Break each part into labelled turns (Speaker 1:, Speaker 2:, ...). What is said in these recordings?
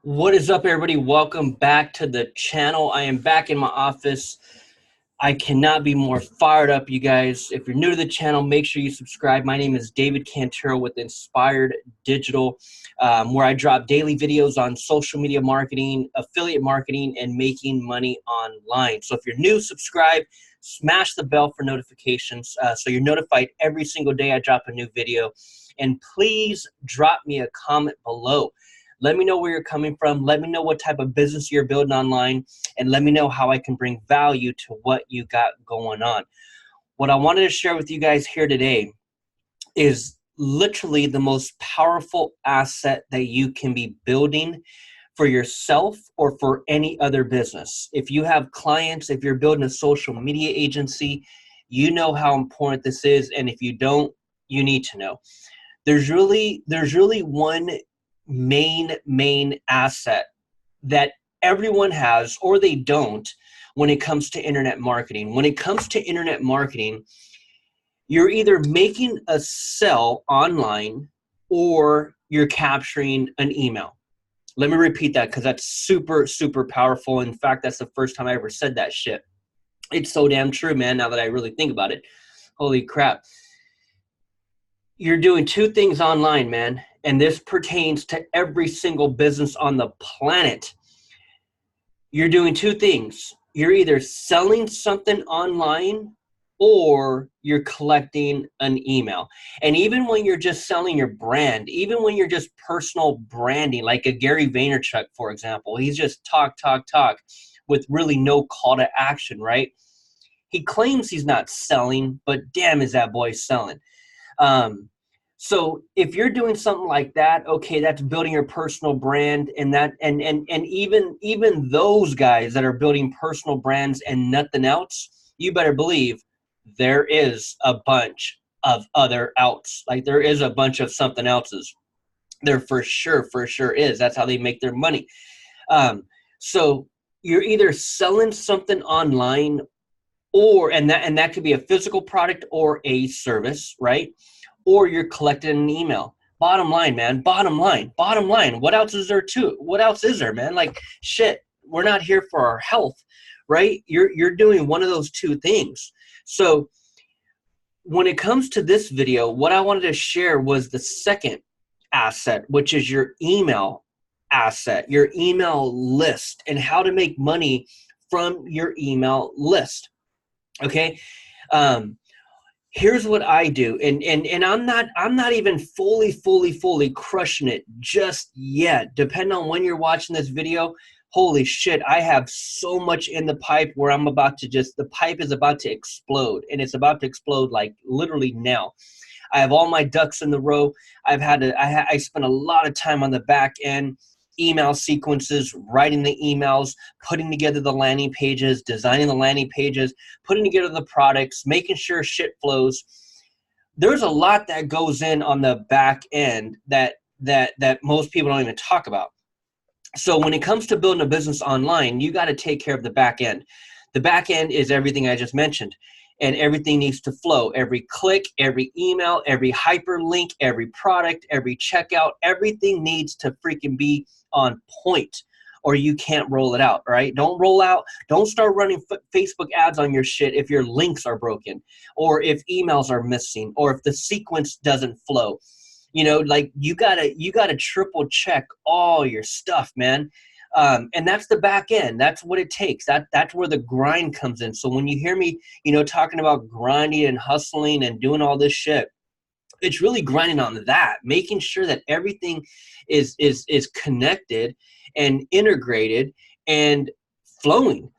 Speaker 1: What is up, everybody? Welcome back to the channel. I am back in my office. I cannot be more fired up, you guys. If you're new to the channel, make sure you subscribe. My name is David Cantero with Inspired Digital, where I drop daily videos on social media marketing, affiliate marketing, and making money online. So if you're new, subscribe, smash the bell for notifications so you're notified every single day I drop a new video. And please drop me a comment below. Let me know where you're coming from. Let me know what type of business you're building online, and let me know how I can bring value to what you got going on. What I wanted to share with you guys here today is literally the most powerful asset that you can be building for yourself or for any other business. If you have clients, if you're building a social media agency, you know how important this is. And if you don't, you need to know. There's really one main asset that everyone has or they don't when it comes to internet marketing. When it comes to internet marketing, you're either making a sell online or you're capturing an email. Let me repeat that because that's super powerful. In fact, that's the first time I ever said that shit. It's so damn true, man, now that I really think about it. Holy crap. You're doing two things online, man. And this pertains to every single business on the planet. You're doing two things. You're either selling something online or you're collecting an email. And even when you're just selling your brand, even when you're just personal branding, like a Gary Vaynerchuk, for example, he's just talk with really no call to action, right? He claims he's not selling, but damn is that boy selling. So if you're doing something like that, okay, that's building your personal brand, and that and even those guys that are building personal brands and nothing else, you better believe there is a bunch of other outs. Like there is a bunch of something else's. There for sure is. That's how they make their money. So you're either selling something online or and that could be a physical product or a service, right? Or you're collecting an email. Bottom line, man, bottom line. What else is there What else is there, man? Like, shit, we're not here for our health, right? You're doing one of those two things. So when it comes to this video, what I wanted to share was the second asset, which is your email asset, your email list, and how to make money from your email list, okay? Here's what I do, and I'm not even fully crushing it just yet. Depending on when you're watching this video, holy shit, I have so much in the pipe where I'm about to the pipe is about to explode, and it's about to explode like literally now. I have all my ducks in the row. I spent a lot of time on the back end, email sequences, writing the emails, putting together the landing pages, designing the landing pages, putting together the products, making sure shit flows. There's a lot that goes in on the back end that most people don't even talk about. So when it comes to building a business online, you got to take care of the back end. The back end is everything I just mentioned. And everything needs to flow. Every click, every email, every hyperlink, every product, every checkout, everything needs to freaking be on point, or you can't roll it out, right? Don't start running Facebook ads on your shit if your links are broken, or if emails are missing, or if the sequence doesn't flow. You know, like you gotta triple check all your stuff, man. And that's the back end. That's what it takes. That's where the grind comes in. So when you hear me, talking about grinding and hustling and doing all this shit, it's really grinding on that, making sure that everything is connected and integrated and flowing.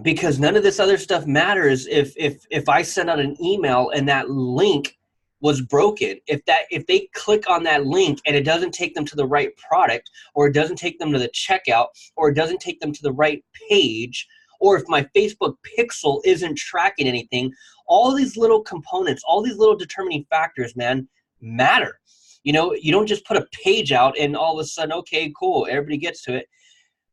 Speaker 1: Because none of this other stuff matters if I send out an email and that link was broken. If they click on that link and it doesn't take them to the right product, or it doesn't take them to the checkout, or it doesn't take them to the right page, or if my Facebook pixel isn't tracking anything, all these little components, all these little determining factors, man, matter. You don't just put a page out and all of a sudden, okay, cool, everybody gets to it.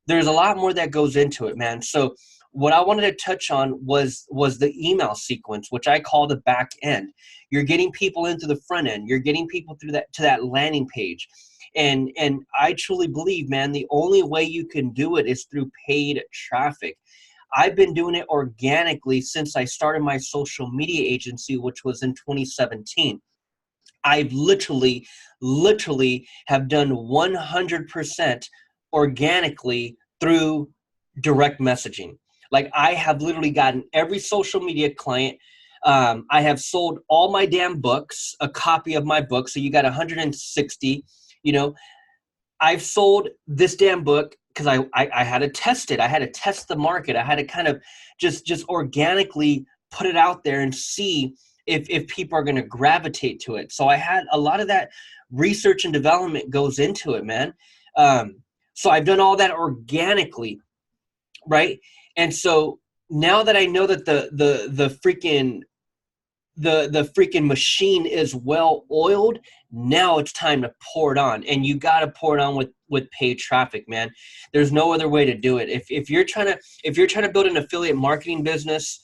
Speaker 1: There's a lot more that goes into it, man. So what I wanted to touch on was the email sequence, which I call the back end. You're getting people into the front end. You're getting people through to that landing page. And I truly believe, man, the only way you can do it is through paid traffic. I've been doing it organically since I started my social media agency, which was in 2017. I've literally have done 100% organically through direct messaging. Like, I have literally gotten every social media client. I have sold all my damn books, a copy of my book. So you got 160, you know, I've sold this damn book because I had to test it. I had to test the market. I had to kind of just organically put it out there and see if people are going to gravitate to it. So I had a lot of that research and development goes into it, man. So I've done all that organically, right? And so now that I know that the freaking machine is well oiled, now it's time to pour it on. And you got to pour it on with paid traffic, man. There's no other way to do it. If you're trying to build an affiliate marketing business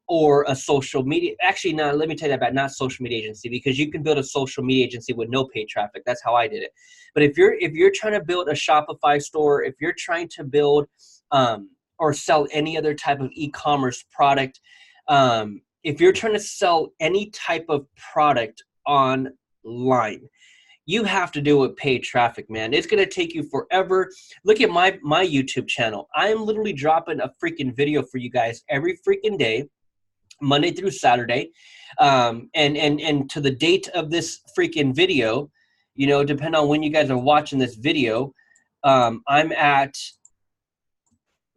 Speaker 1: or a social media, actually, no, let me tell you about not social media agency, because you can build a social media agency with no paid traffic. That's how I did it. But if you're trying to build a Shopify store, if you're trying to build or sell any other type of e-commerce product, if you're trying to sell any type of product online, you have to do it with paid traffic, man. It's going to take you forever. Look at my YouTube channel. I'm literally dropping a freaking video for you guys every freaking day, Monday through Saturday. And to the date of this freaking video, you know, depending on when you guys are watching this video, I'm at,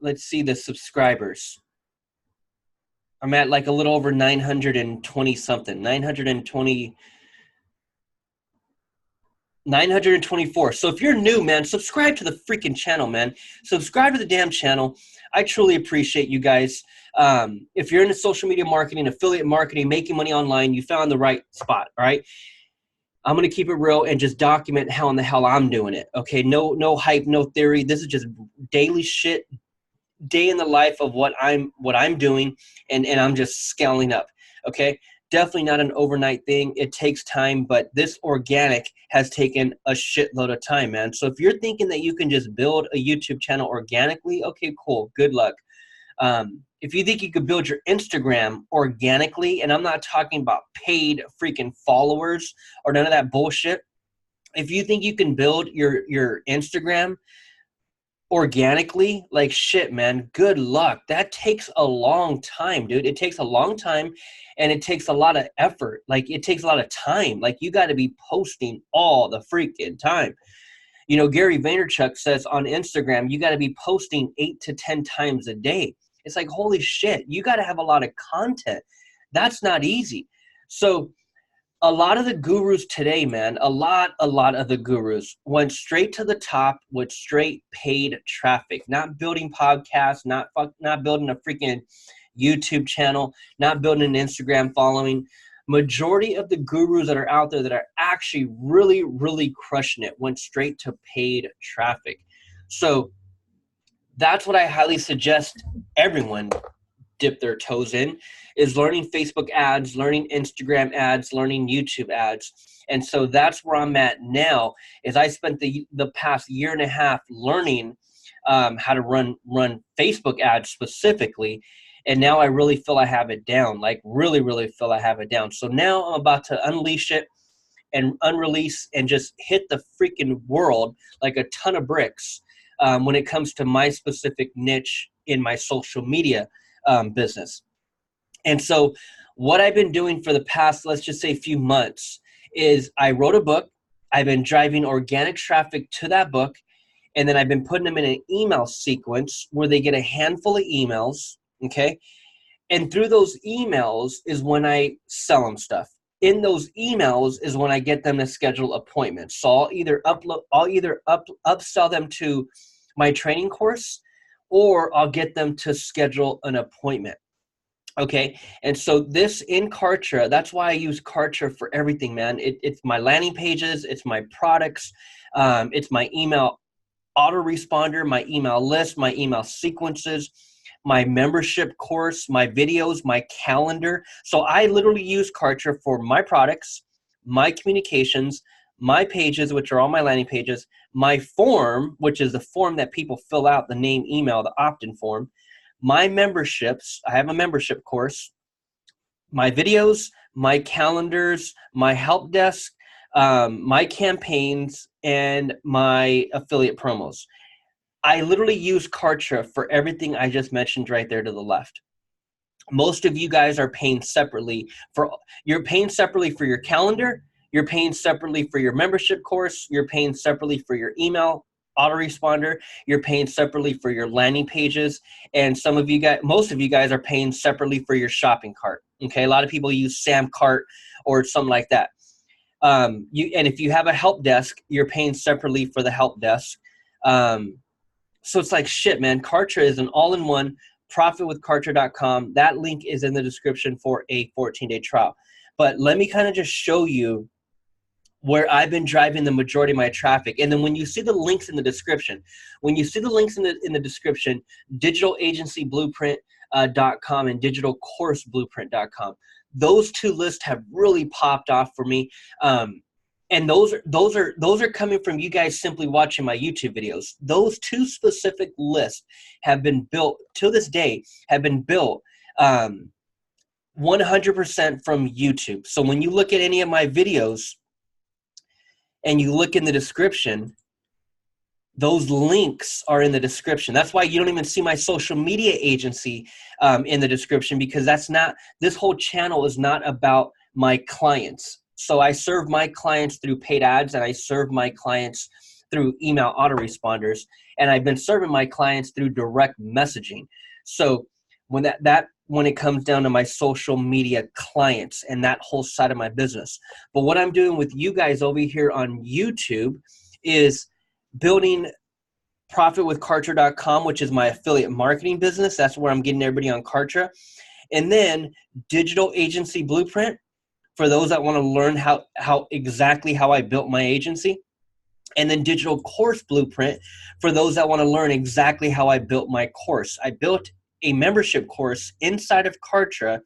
Speaker 1: let's see the subscribers. I'm at like a little over 920 something, 924. So if you're new, man, subscribe to the freaking channel, man. Subscribe to the damn channel. I truly appreciate you guys. If you're into social media marketing, affiliate marketing, making money online, you found the right spot, all right? I'm going to keep it real and just document how in the hell I'm doing it, okay? No hype, no theory. This is just daily shit, day in the life of what I'm doing, and I'm just scaling up, okay? Definitely not an overnight thing. It takes time, but this organic has taken a shitload of time, man. So if you're thinking that you can just build a YouTube channel organically, okay, cool, good luck. If you think you could build your Instagram organically, and I'm not talking about paid freaking followers or none of that bullshit. If you think you can build your Instagram organically, like, shit, man, good luck. That takes a long time, dude. It takes a long time, and it takes a lot of effort. Like, it takes a lot of time. Like, you got to be posting all the freaking time. You know, Gary Vaynerchuk says on Instagram, you got to be posting 8 to 10 times a day. It's like, holy shit, you got to have a lot of content. That's not easy. So a lot of the gurus today, man, a lot of the gurus went straight to the top with straight paid traffic, not building podcasts, not building a freaking YouTube channel, not building an Instagram following. Majority of the gurus that are out there that are actually really, really crushing it went straight to paid traffic. So that's what I highly suggest everyone dip their toes in, is learning Facebook ads, learning Instagram ads, learning YouTube ads. And so that's where I'm at now, is I spent the past year and a half learning how to run Facebook ads specifically. And now I really feel I have it down, like really, really feel I have it down. So now I'm about to unleash it and unrelease and just hit the freaking world like a ton of bricks when it comes to my specific niche in my social media business. And so what I've been doing for the past, let's just say, few months, is I wrote a book. I've been driving organic traffic to that book, and then I've been putting them in an email sequence where they get a handful of emails, okay? And through those emails is when I sell them stuff. In those emails is when I get them to schedule appointments. So I'll either upsell them to my training course, or I'll get them to schedule an appointment. Okay, and so this in Kartra, that's why I use Kartra for everything, man. It's my landing pages, it's my products, it's my email autoresponder, my email list, my email sequences, my membership course, my videos, my calendar. So I literally use Kartra for my products, my communications, my pages, which are all my landing pages, my form, which is the form that people fill out, the name, email, the opt-in form, my memberships, I have a membership course, my videos, my calendars, my help desk, my campaigns, and my affiliate promos. I literally use Kartra for everything I just mentioned right there to the left. Most of you guys are paying separately you're paying separately for your calendar, you're paying separately for your membership course, you're paying separately for your email autoresponder, you're paying separately for your landing pages, and most of you guys are paying separately for your shopping cart. Okay, a lot of people use Samcart or something like that. And if you have a help desk, you're paying separately for the help desk. So it's like, shit, man. Kartra is an all-in-one. Profitwithkartra.com. That link is in the description for a 14-day trial. But let me kind of just show you where I've been driving the majority of my traffic. And then when you see the links in the description, digitalagencyblueprint.com and digitalcourseblueprint.com, those two lists have really popped off for me. And those are coming from you guys simply watching my YouTube videos. Those two specific lists have been built to this day, 100% from YouTube. So when you look at any of my videos and you look in the description, those links are in the description. That's why you don't even see my social media agency in the description, because this whole channel is not about my clients. So I serve my clients through paid ads, and I serve my clients through email autoresponders, and I've been serving my clients through direct messaging. So when it comes down to my social media clients and that whole side of my business. But what I'm doing with you guys over here on YouTube is building profitwithkartra.com, which is my affiliate marketing business. That's where I'm getting everybody on Kartra. And then Digital Agency Blueprint, for those that want to learn how I built my agency. And then Digital Course Blueprint, for those that want to learn exactly how I built my course. I built a membership course inside of Kartra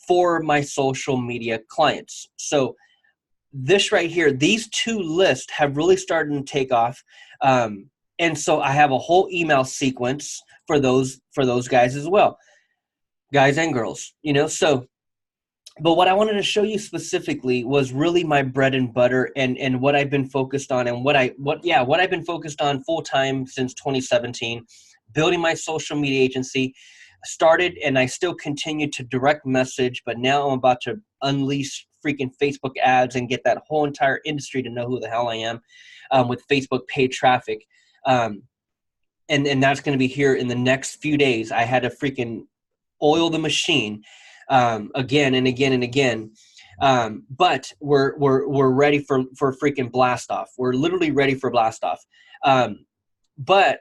Speaker 1: for my social media clients. So this right here, these two lists have really started to take off. And so I have a whole email sequence for those guys as well, guys and girls, so. But what I wanted to show you specifically was really my bread and butter and what I've been focused on, and what I've been focused on full time since 2017, building my social media agency. Started, and I still continue to direct message, but now I'm about to unleash freaking Facebook ads and get that whole entire industry to know who the hell I am with Facebook paid traffic. And that's going to be here in the next few days. I had to freaking oil the machine again and again and again. But we're ready for freaking blast off. We're literally ready for blast off. But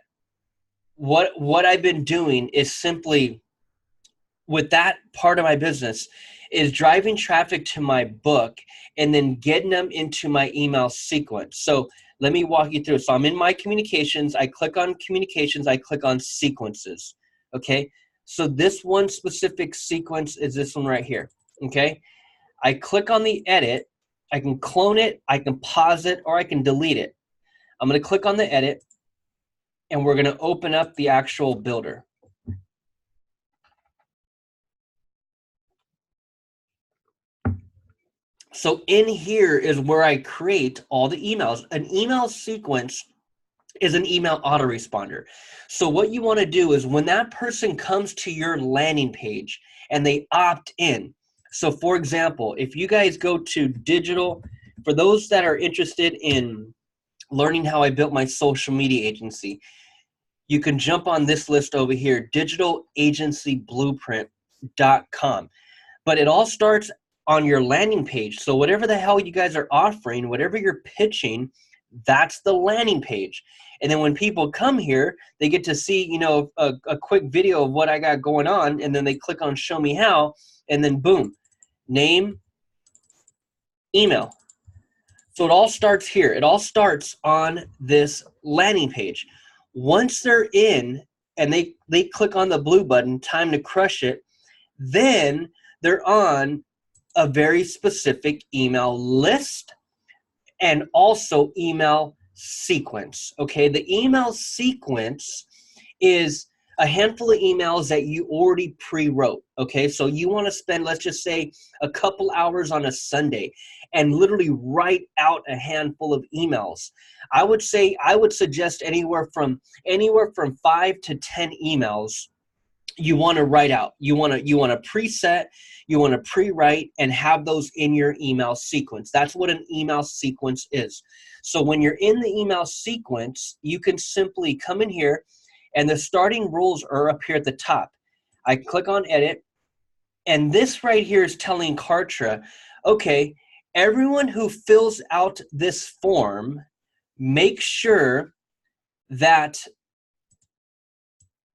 Speaker 1: what I've been doing is simply, with that part of my business, is driving traffic to my book and then getting them into my email sequence. So let me walk you through. So I'm in my communications. I click on communications. I click on sequences. Okay. So this one specific sequence is this one right here. Okay. I click on the edit. I can clone it. I can pause it, or I can delete it. I'm going to click on the edit, and we're going to open up the actual builder. So in here is where I create all the emails. An email sequence is an email autoresponder. So what you want to do is, when that person comes to your landing page and they opt in. So for example, if you guys go to for those that are interested in learning how I built my social media agency, you can jump on this list over here, digitalagencyblueprint.com. But it all starts on your landing page. So whatever the hell you guys are offering, whatever you're pitching, that's the landing page. And then when people come here, they get to see, a quick video of what I got going on, and then they click on show me how, and then boom, name, email. So it all starts here. It all starts on this landing page. Once they're in and they click on the blue button, time to crush it, then they're on a very specific email list and also email sequence. Okay, the email sequence is a handful of emails that you already pre-wrote. Okay, so you want to spend, let's just say, a couple hours on a Sunday and literally write out a handful of emails. I would suggest anywhere from 5 to 10 emails you want to write out. You want to preset, you want to pre-write, and have those in your email sequence. That's what an email sequence is. So when you're in the email sequence, you can simply come in here, and the starting rules are up here at the top. I click on edit, and this right here is telling Kartra, okay, everyone who fills out this form, make sure that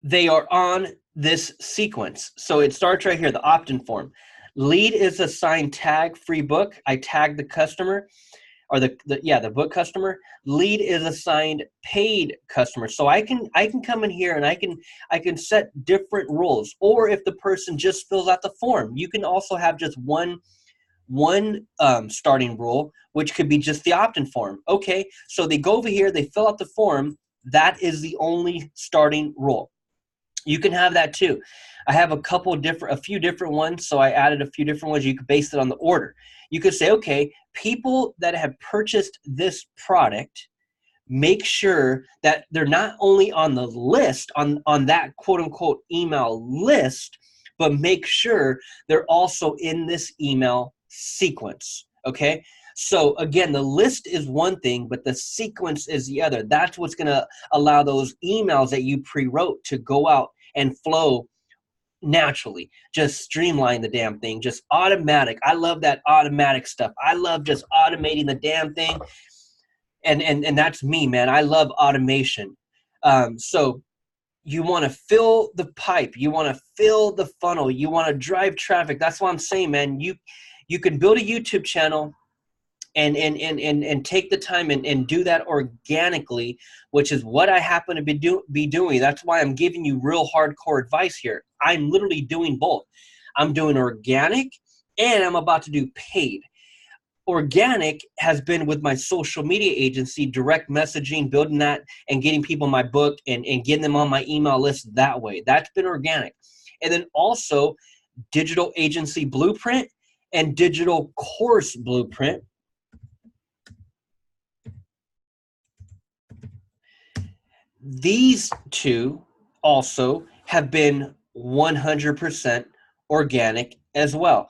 Speaker 1: they are on this sequence. So it starts right here, the opt-in form. Lead is assigned tag free book. I tag the customer, or the book customer. Lead is assigned paid customer. So I can come in here and I can set different rules. Or if the person just fills out the form, you can also have just one starting rule, which could be just the opt-in form. Okay, so they go over here, they fill out the form. That is the only starting rule. You can have that too. I have a few different ones, so I added a few different ones. You could base it on the order. You could say, okay, people that have purchased this product, make sure that they're not only on the list, on that quote-unquote email list, but make sure they're also in this email sequence, okay? So again, the list is one thing, but the sequence is the other. That's what's going to allow those emails that you pre-wrote to go out and flow naturally. Just streamline the damn thing, just automatic. I love that automatic stuff. I love just automating the damn thing. And that's me, man. I love automation. So you want to fill the pipe. You want to fill the funnel. You want to drive traffic. That's what I'm saying, man. You can build a YouTube channel and take the time and do that organically, which is what I happen to be doing. That's why I'm giving you real hardcore advice here. I'm literally doing both. I'm doing organic, and I'm about to do paid. Organic has been with my social media agency, direct messaging, building that and getting people my book and getting them on my email list that way. That's been organic. And then also digital agency blueprint and digital course blueprint. These two also have been 100% organic as well.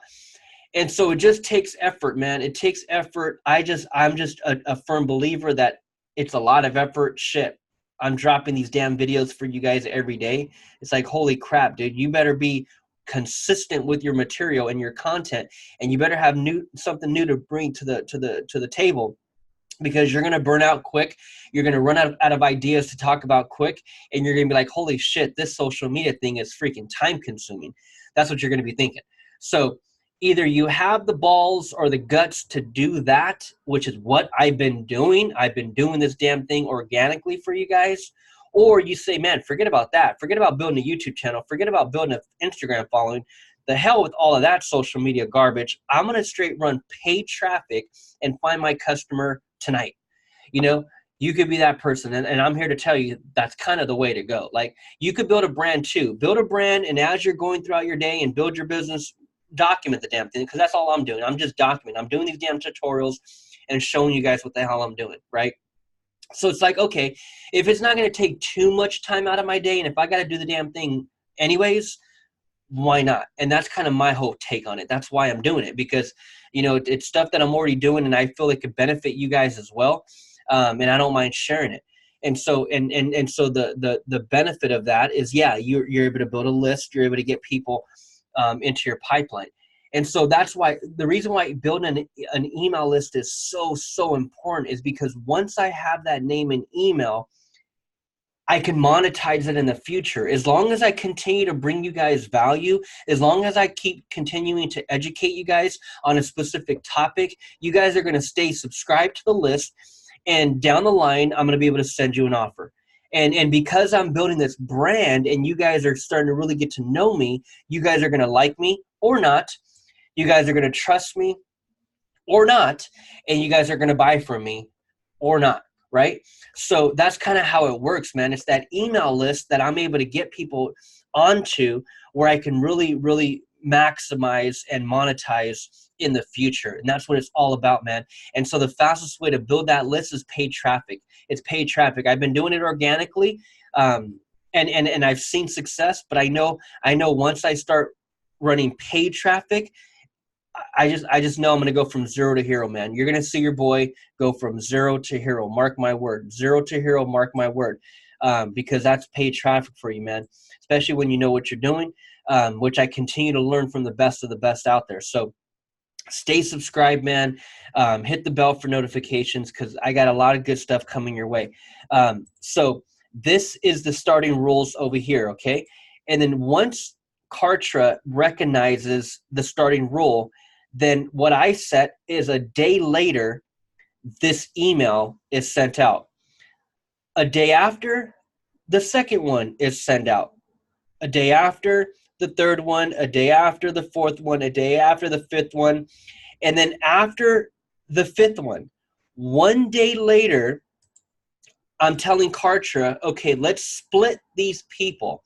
Speaker 1: And so it just takes effort, man. It takes effort. I'm just a firm believer that it's a lot of effort. Shit, I'm dropping these damn videos for you guys every day. It's like, holy crap, dude. You better be consistent with your material and your content, and you better have something new to bring to the table, because you're gonna burn out quick. You're gonna run out of ideas to talk about quick, and you're gonna be like, holy shit, this social media thing is freaking time consuming. That's what you're gonna be thinking. So either you have the balls or the guts to do that, which is what I've been doing. I've been doing this damn thing organically for you guys. Or you say, man, forget about that. Forget about building a YouTube channel. Forget about building an Instagram following. The hell with all of that social media garbage. I'm going to straight run paid traffic and find my customer tonight. You know, you could be that person. And I'm here to tell you that's kind of the way to go. Like, you could build a brand too. Build a brand, and as you're going throughout your day and build your business, document the damn thing, because that's all I'm doing. I'm just documenting. I'm doing these damn tutorials and showing you guys what the hell I'm doing, right? So it's like, okay, if it's not going to take too much time out of my day, and if I got to do the damn thing anyways, why not? And that's kind of my whole take on it. That's why I'm doing it, because, you know, it's stuff that I'm already doing, and I feel it could benefit you guys as well. And I don't mind sharing it. And so, and so the benefit of that is, yeah, you're able to build a list. You're able to get people into your pipeline. And so that's why, the reason why building an email list is so important is because once I have that name and email, I can monetize it in the future. As long as I continue to bring you guys value, as long as I keep continuing to educate you guys on a specific topic, you guys are going to stay subscribed to the list. And down the line, I'm going to be able to send you an offer. And because I'm building this brand and you guys are starting to really get to know me, you guys are going to like me or not. You guys are going to trust me or not, and you guys are going to buy from me or not, right? So that's kind of how it works, man. It's that email list that I'm able to get people onto where I can really, really maximize and monetize in the future. And that's what it's all about, man. And so the fastest way to build that list is paid traffic. It's paid traffic. I've been doing it organically, and I've seen success, but I know once I start running paid traffic, I just know I'm going to go from zero to hero, man. You're going to see your boy go from zero to hero. Mark my word. Zero to hero, mark my word. Because that's paid traffic for you, man. Especially when you know what you're doing, which I continue to learn from the best of the best out there. So stay subscribed, man. Hit the bell for notifications because I got a lot of good stuff coming your way. So this is the starting rules over here, okay? And then once Kartra recognizes the starting rule, then what I set is a day later, this email is sent out. A day after, the second one is sent out. A day after, the third one. A day after, the fourth one. A day after, the fifth one. And then after the fifth one day later, I'm telling Kartra, okay, let's split these people.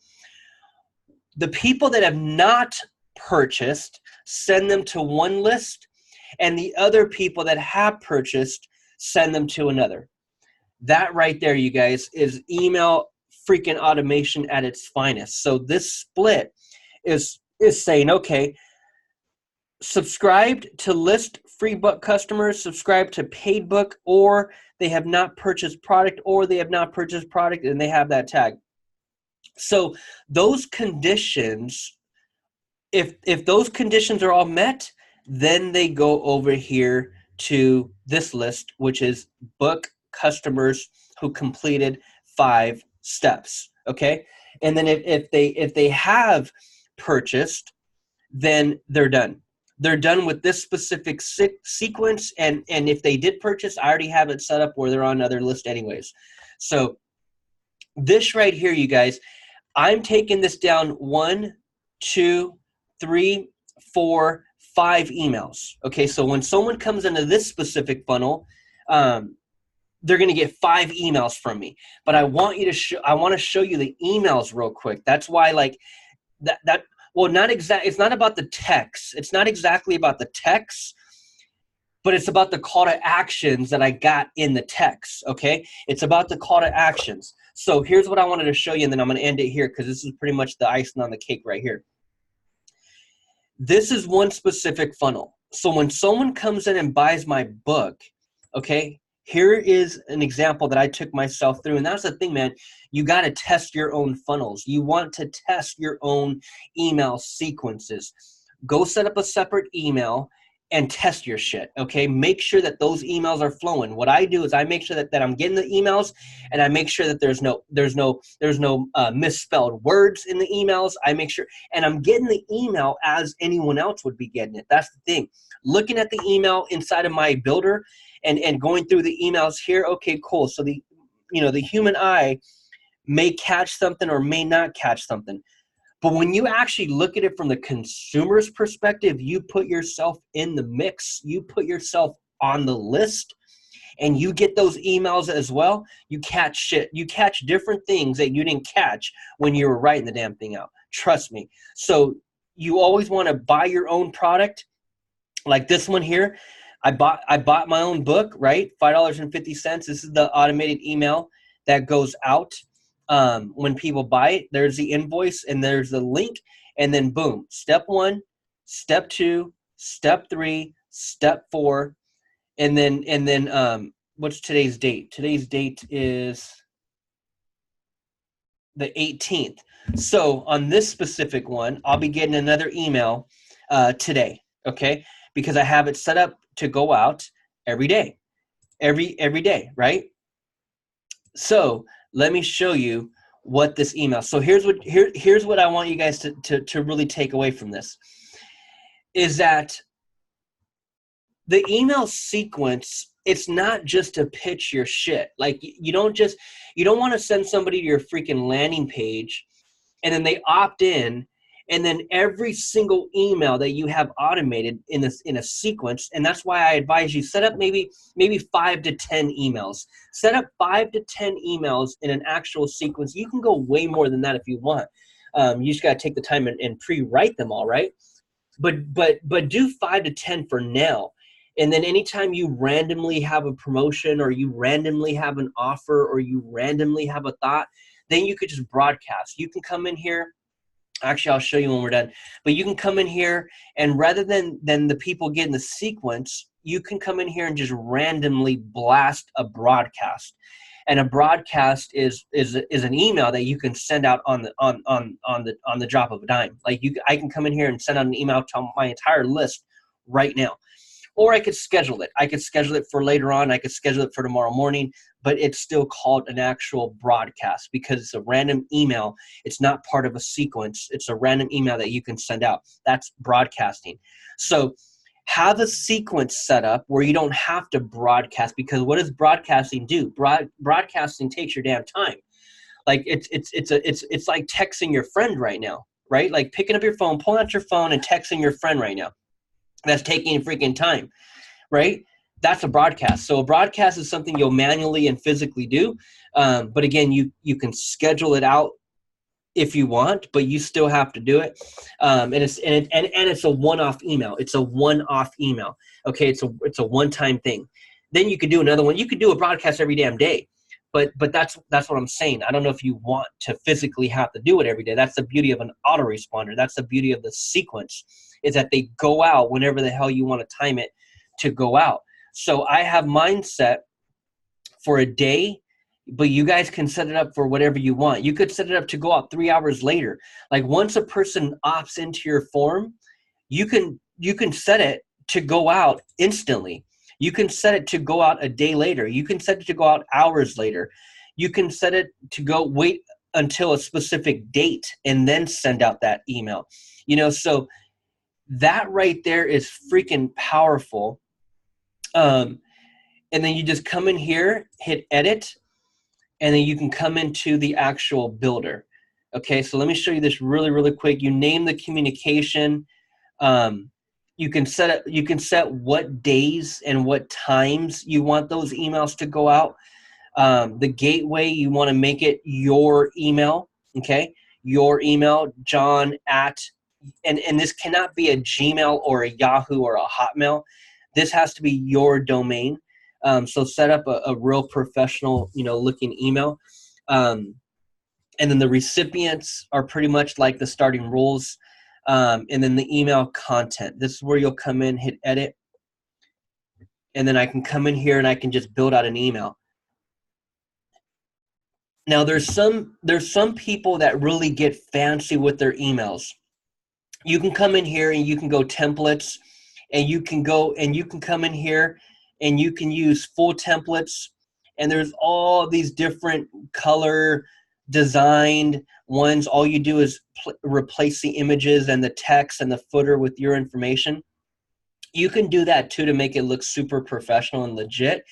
Speaker 1: The people that have not purchased, send them to one list, and the other people that have purchased, send them to another. That right there, you guys, is email freaking automation at its finest. So this split is saying, okay, subscribed to list free book customers, subscribe to paid book, or they have not purchased product, or they have not purchased product and they have that tag. So those conditions, if those conditions are all met, then they go over here to this list, which is book customers who completed 5 steps. Okay. And then if they have purchased, then they're done. They're done with this specific sequence. And if they did purchase, I already have it set up where they're on another list anyways. So this right here, you guys, I'm taking this down 1, 2, 3, 4, 5 emails. Okay, so when someone comes into this specific funnel, they're going to get 5 emails from me. But I want you to I want to show you the emails real quick. That's why, like that. Well, not exact. It's not about the text. It's not exactly about the text, but it's about the call to actions that I got in the text. Okay, it's about the call to actions. So here's what I wanted to show you, and then I'm going to end it here because this is pretty much the icing on the cake right here. This is one specific funnel. So when someone comes in and buys my book, okay, here is an example that I took myself through. And that's the thing, man. You got to test your own funnels. You want to test your own email sequences. Go set up a separate email and test your shit, okay? Make sure that those emails are flowing. What I do is I make sure that I'm getting the emails, and I make sure that there's no misspelled words in the emails. I make sure, and I'm getting the email as anyone else would be getting it. That's the thing. Looking at the email inside of my builder and going through the emails here, okay, cool. So the human eye may catch something or may not catch something. But when you actually look at it from the consumer's perspective, you put yourself in the mix, you put yourself on the list, and you get those emails as well, you catch shit. You catch different things that you didn't catch when you were writing the damn thing out. Trust me. So you always want to buy your own product. Like this one here, I bought my own book, right? $5.50. This is the automated email that goes out. When people buy it, there's the invoice and there's the link, and then boom, step 1, step 2, step 3, step 4, and then what's today's date? Today's date is the 18th. So on this specific one, I'll be getting another email today, okay? Because I have it set up to go out every day, every day, right? So let me show you what this email. So here's what I want you guys to really take away from this, is that the email sequence, it's not just to pitch your shit. Like you don't want to send somebody to your freaking landing page and then they opt in And then every single email that you have automated in a sequence, and that's why I advise you set up maybe 5 to 10 emails. Set up 5 to 10 emails in an actual sequence. You can go way more than that if you want. You just got to take the time and pre-write them all, right? But do 5 to 10 for now. And then anytime you randomly have a promotion or you randomly have an offer or you randomly have a thought, then you could just broadcast. You can come in here. Actually, I'll show you when we're done. But you can come in here, and rather than the people getting the sequence, you can come in here and just randomly blast a broadcast. And a broadcast is an email that you can send out on the drop of a dime. Like I can come in here and send out an email to my entire list right now. Or I could schedule it. I could schedule it for later on. I could schedule it for tomorrow morning, but it's still called an actual broadcast because it's a random email. It's not part of a sequence. It's a random email that you can send out. That's broadcasting. So have a sequence set up where you don't have to broadcast, because what does broadcasting do? Broadcasting takes your damn time. Like it's like texting your friend right now, right? Like picking up your phone, pulling out your phone and texting your friend right now. That's taking freaking time, right? That's a broadcast. So a broadcast is something you'll manually and physically do. But again, you can schedule it out if you want, but you still have to do it. And it's a one-off email. It's a one-off email. Okay, it's a one-time thing. Then you could do another one. You could do a broadcast every damn day. But that's what I'm saying. I don't know if you want to physically have to do it every day. That's the beauty of an autoresponder. That's the beauty of the sequence, is that they go out whenever the hell you want to time it to go out. So I have mine set for a day, but you guys can set it up for whatever you want. You could set it up to go out 3 hours later. Like once a person opts into your form, you can set it to go out instantly. You can set it to go out a day later. You can set it to go out hours later. You can set it to go wait until a specific date and then send out that email. So that right there is freaking powerful. And then you just come in here, hit edit, and then you can come into the actual builder. Okay, so let me show you this really, really quick. You name the communication. You can set what days and what times you want those emails to go out. The gateway, you want to make it your email. Okay, your email, John at, and this cannot be a Gmail or a Yahoo or a Hotmail. This has to be your domain. So set up a real professional, looking email. And then the recipients are pretty much like the starting rules. And then the email content. This is where you'll come in, hit edit. And then I can come in here and I can just build out an email. Now there's some people that really get fancy with their emails. You can come in here and you can go templates, and you can come in here and you can use full templates, and there's all these different color designed ones. All you do is replace the images and the text and the footer with your information. You can do that too to make it look super professional and legit.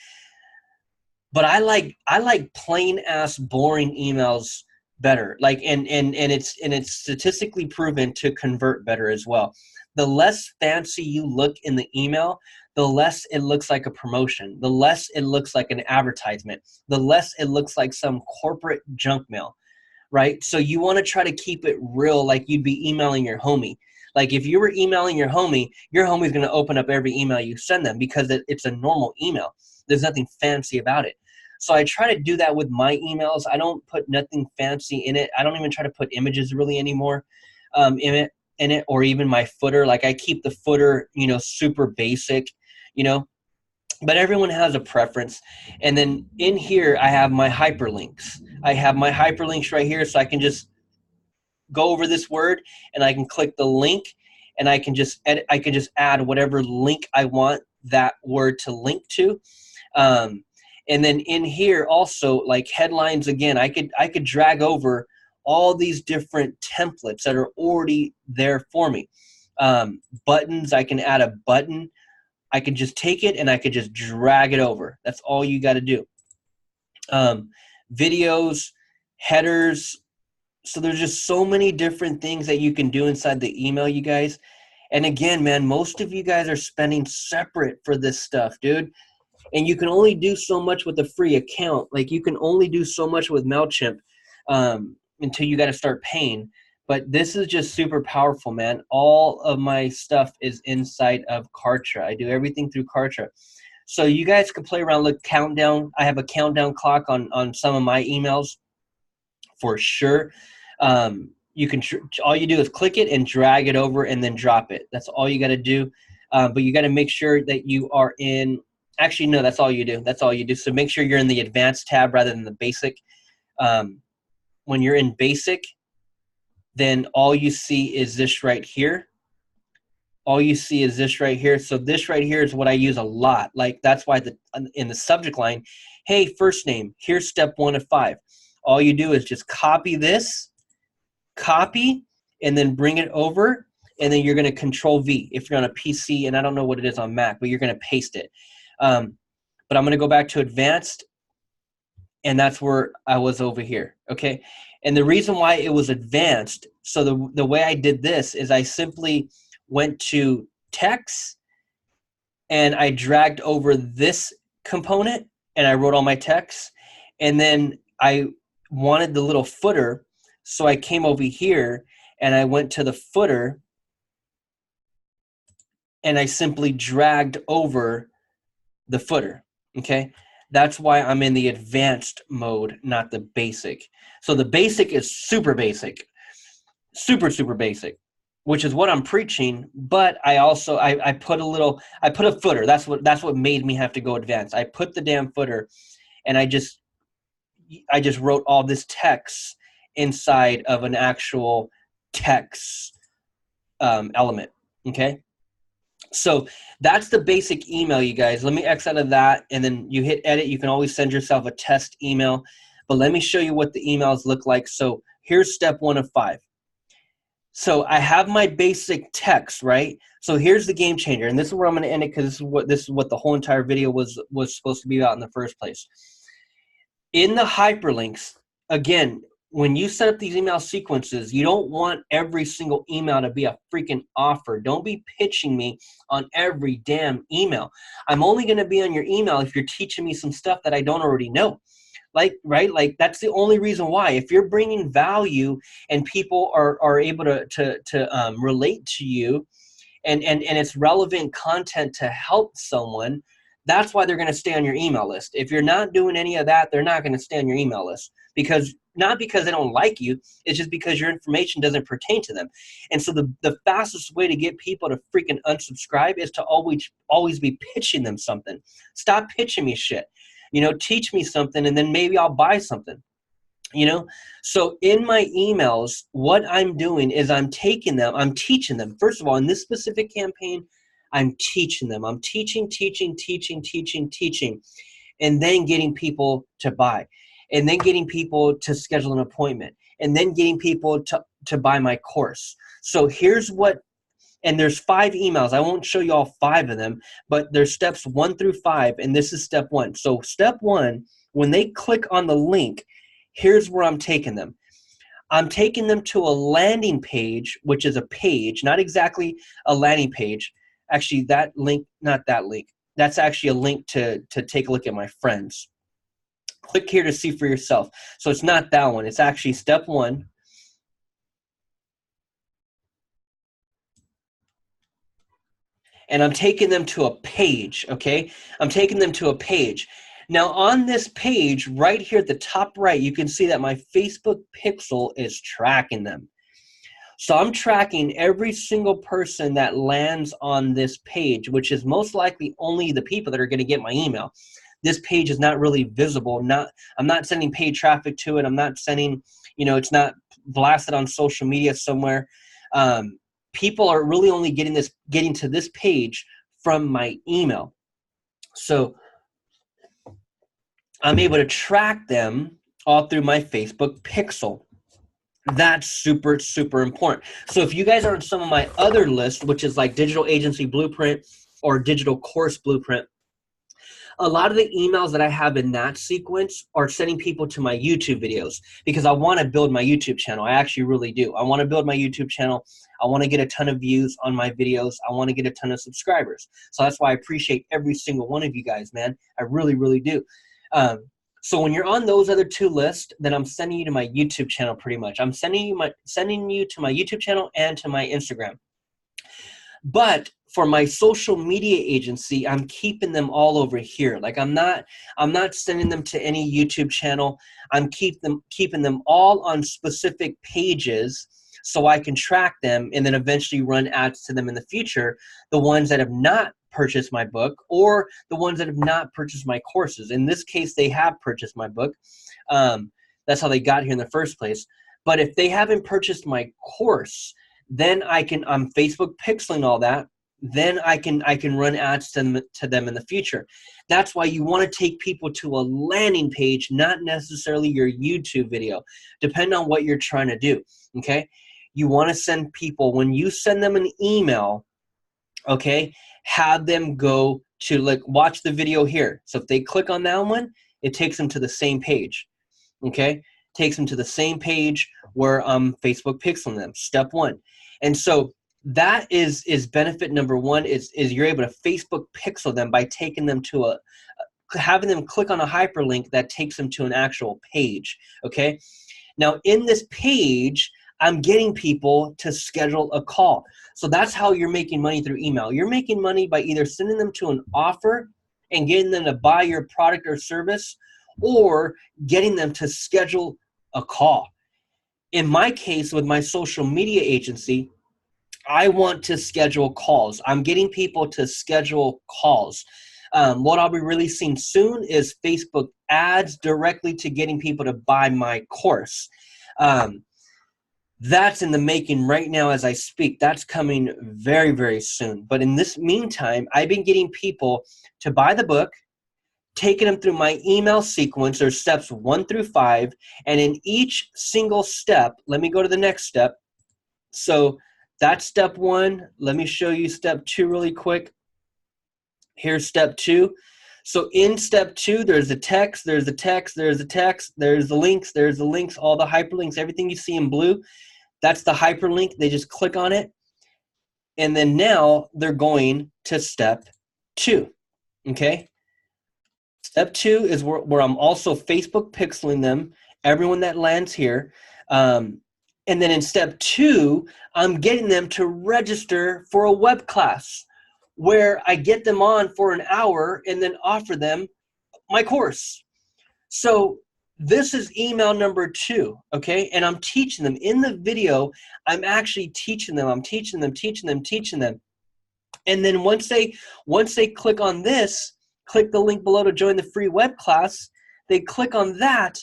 Speaker 1: But I like plain ass boring emails better. Like and it's statistically proven to convert better as well. The less fancy you look in the email, the less it looks like a promotion, the less it looks like an advertisement, the less it looks like some corporate junk mail, right? So you want to try to keep it real, like you'd be emailing your homie. Like if you were emailing your homie's going to open up every email you send them because it's a normal email. There's nothing fancy about it. So I try to do that with my emails. I don't put nothing fancy in it. I don't even try to put images really anymore in it, or even my footer. Like I keep the footer, super basic, but everyone has a preference. And then in here, I have my hyperlinks. I have my hyperlinks right here, so I can just go over this word and I can click the link and I can just edit. I can just add whatever link I want that word to link to. And then in here also, like headlines, again, I could drag over all these different templates that are already there for me. Buttons, I can add a button. I could just take it and I could just drag it over. That's all you got to do. Videos, headers, So there's just so many different things that you can do inside the email, you guys. And again, man, most of you guys are spending separate for this stuff, dude. And you can only do so much with a free account. Like you can only do so much with MailChimp until you got to start paying. But this is just super powerful, man. All of my stuff is inside of Kartra. I do everything through Kartra. So you guys can play around, look, countdown. I have a countdown clock on some of my emails for sure. You can all you do is click it and drag it over and then drop it. That's all you got to do. But you got to make sure that you are in. Actually, no, that's all you do. That's all you do. So make sure you're in the advanced tab rather than the basic. When you're in basic, then all you see is this right here. All you see is this right here. So this right here is what I use a lot. Like that's why in the subject line, hey, first name, here's step 1 of 5. All you do is just copy this, copy, and then bring it over, and then you're going to Control V if you're on a PC, and I don't know what it is on Mac, but you're going to paste it. But I'm going to go back to advanced, and that's where I was over here, okay? And the reason why it was advanced, so the way I did this is I simply went to text, and I dragged over this component, and I wrote all my text, and then I wanted the little footer, so I came over here and I went to the footer and I simply dragged over the footer, okay? That's why I'm in the advanced mode, not the basic. So the basic is super basic, super basic, which is what I'm preaching, but I also, I put a footer. That's what made me have to go advanced. I put the damn footer and I just wrote all this text inside of an actual text element, okay? So that's the basic email, you guys. Let me X out of that, and then you hit edit. You can always send yourself a test email, but let me show you what the emails look like. So here's step 1 of 5. So I have my basic text, right? So here's the game changer, and this is where I'm going to end it because this is what the whole entire video was supposed to be about in the first place. In the hyperlinks, again, when you set up these email sequences, you don't want every single email to be a freaking offer. Don't be pitching me on every damn email. I'm only going to be on your email if you're teaching me some stuff that I don't already know. Like, right? Like that's the only reason why. If you're bringing value and people are able to relate to you and it's relevant content to help someone, that's why they're going to stay on your email list. If you're not doing any of that, they're not going to stay on your email list not because they don't like you. It's just because your information doesn't pertain to them. And so the fastest way to get people to freaking unsubscribe is to always be pitching them something. Stop pitching me shit. You know, teach me something and then maybe I'll buy something. You know, so in my emails, what I'm doing is I'm teaching them. First of all, in this specific campaign, I'm teaching them. I'm teaching, and then getting people to buy, and then getting people to schedule an appointment, and then getting people to buy my course. So here's what, and there's 5 emails. I won't show you all 5 of them, but there's steps 1 through 5, and this is step 1. So step 1, when they click on the link, here's where I'm taking them. I'm taking them to a landing page, which is a page, not exactly a landing page. Actually, that link, not that link. That's actually a link to take a look at my friends. Click here to see for yourself. So it's not that one. It's actually step 1. And I'm taking them to a page, okay? I'm taking them to a page. Now on this page, right here at the top right, you can see that my Facebook pixel is tracking them. So I'm tracking every single person that lands on this page, which is most likely only the people that are going to get my email. This page is not really visible. I'm not sending paid traffic to it. I'm not sending, it's not blasted on social media somewhere. People are really only getting to this page from my email. So I'm able to track them all through my Facebook pixel. That's super, super important. So if you guys are on some of my other lists, which is like Digital Agency Blueprint or Digital Course Blueprint, A lot of the emails that I have in that sequence are sending people to my YouTube videos because I want to build my YouTube channel. I actually really do. I want to build my YouTube channel. I want to get a ton of views on my videos. I want to get a ton of subscribers. So that's why I appreciate every single one of you guys, man. I really, really do. So when you're on those other two lists, then I'm sending you to my YouTube channel pretty much. I'm sending you to my YouTube channel and to my Instagram. But for my social media agency, I'm keeping them all over here. Like I'm not sending them to any YouTube channel. I'm keeping them all on specific pages so I can track them and then eventually run ads to them in the future, the ones that have not purchased my book or the ones that have not purchased my courses. In this case, they have purchased my book. That's how they got here in the first place. But if they haven't purchased my course, then I'm Facebook pixeling all that. Then I can run ads to them in the future. That's why you want to take people to a landing page, not necessarily your YouTube video, depending on what you're trying to do, okay? You want to send people, when you send them an email, okay, have them go to, like, watch the video here. So if they click on that one, it takes them to the same page, okay? Takes them to the same page where Facebook pixeling them, step one. And so that is benefit number one is you're able to Facebook pixel them by taking them to having them click on a hyperlink that takes them to an actual page, okay? Now in this page, I'm getting people to schedule a call. So that's how you're making money through email. You're making money by either sending them to an offer and getting them to buy your product or service, or getting them to schedule a call. In my case, with my social media agency, I want to schedule calls. I'm getting people to schedule calls. What I'll be releasing soon is Facebook ads directly to getting people to buy my course. That's in the making right now as I speak. That's coming very, very soon. But in this meantime, I've been getting people to buy the book, taking them through my email sequence. There's steps 1 through 5. And in each single step, let me go to the next step. So that's step 1. Let me show you step 2 really quick. Here's step 2. So in step 2, there's the text, there's the text, there's the text, there's the links, all the hyperlinks, everything you see in blue. That's the hyperlink. They just click on it. And then now they're going to step 2. Okay? Step 2 is where I'm also Facebook pixeling them, everyone that lands here. And then in step 2, I'm getting them to register for a web class where I get them on for an hour and then offer them my course. So this is email number 2, okay? And I'm teaching them. In the video, I'm actually teaching them. I'm teaching them. And then once they click on this, click the link below to join the free web class, they click on that,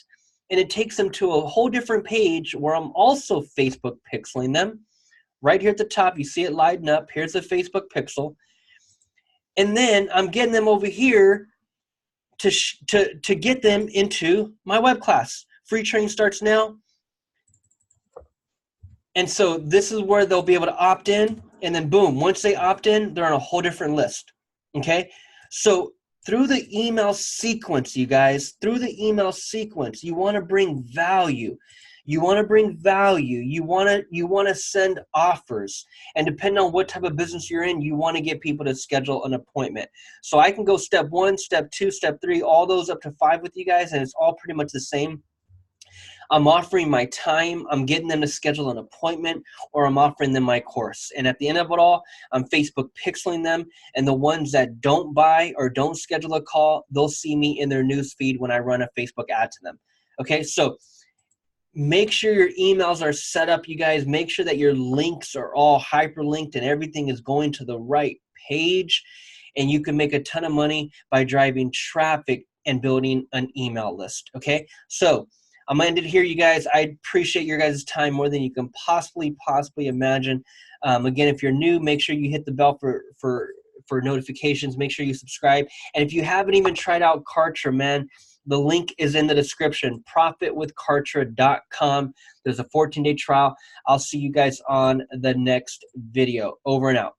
Speaker 1: and it takes them to a whole different page where I'm also Facebook pixeling them. Right here at the top, you see it lighting up. Here's the Facebook pixel. And then I'm getting them over here to get them into my web class. Free training starts now. And so this is where they'll be able to opt in, and then boom, once they opt in, they're on a whole different list, okay? So through the email sequence, you guys, you want to bring value. You want to send offers. And depending on what type of business you're in, you want to get people to schedule an appointment. So I can go step 1, step 2, step 3, all those up to 5 with you guys, and it's all pretty much the same. I'm offering my time, I'm getting them to schedule an appointment, or I'm offering them my course. And at the end of it all, I'm Facebook pixeling them, and the ones that don't buy or don't schedule a call, they'll see me in their news feed when I run a Facebook ad to them. Okay, so make sure your emails are set up, you guys. Make sure that your links are all hyperlinked and everything is going to the right page, and you can make a ton of money by driving traffic and building an email list, okay? So I'm going to end it here, you guys. I appreciate your guys' time more than you can possibly imagine. Again, if you're new, make sure you hit the bell for notifications. Make sure you subscribe. And if you haven't even tried out Kartra, man, the link is in the description, profitwithkartra.com. There's a 14-day trial. I'll see you guys on the next video. Over and out.